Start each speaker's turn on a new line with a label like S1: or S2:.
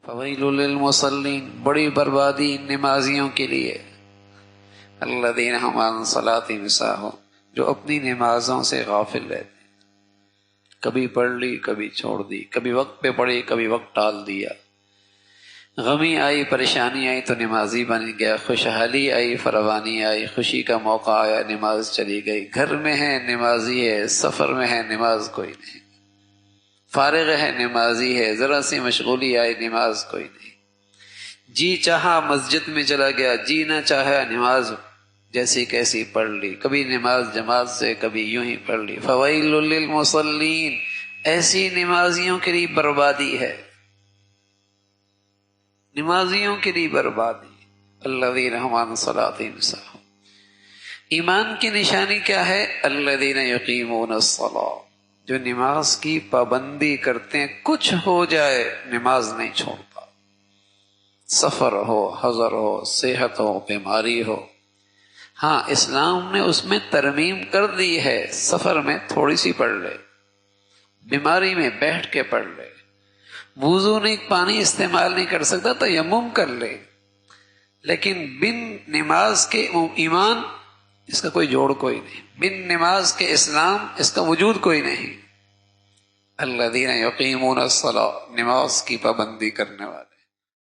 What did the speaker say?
S1: Foil للمصلین، بڑی بربادی نمازیوں کے لیے، الذین هم عن صلاتهم ساہون، جو اپنی نمازوں سے غافل رہتے ہیں، کبھی پڑھ لی کبھی چھوڑ دی، کبھی وقت پہ پڑھی کبھی وقت ٹال دیا، غمی آئی پریشانی آئی تو نمازی بن گیا، خوشحالی آئی فراوانی آئی، خوشی کا موقع آیا نماز چلی گئی، گھر میں ہے نمازی ہے، سفر میں ہے نماز کوئی نہیں، فارغ ہے نمازی ہے، ذرا سی مشغولی آئی نماز کوئی نہیں، جی چاہا مسجد میں چلا گیا، جی نہ چاہا نماز جیسی کیسی پڑھ لی، کبھی نماز جماعت سے کبھی یوں ہی پڑھ لی۔ فویل للمصلین، ایسی نمازیوں کے لیے بربادی ہے، نمازیوں کے لیے بربادی، الذین هم عن صلاتهم ساہون۔ ایمان کی نشانی کیا ہے؟ الذین یقیمون الصلاۃ، جو نماز کی پابندی کرتے ہیں، کچھ ہو جائے نماز نہیں چھوڑتا، سفر ہو، حضر ہو، صحت ہو، بیماری ہو۔ ہاں اسلام نے اس میں ترمیم کر دی ہے، سفر میں تھوڑی سی پڑھ لے، بیماری میں بیٹھ کے پڑھ لے، وضو نہیں، پانی استعمال نہیں کر سکتا تیمم کر لے، لیکن بن نماز کے ایمان اس کا کوئی جوڑ کوئی نہیں، بن نماز کے اسلام اس کا وجود کوئی نہیں۔ الذین یقیمون الصلاۃ، نماز کی پابندی کرنے والے۔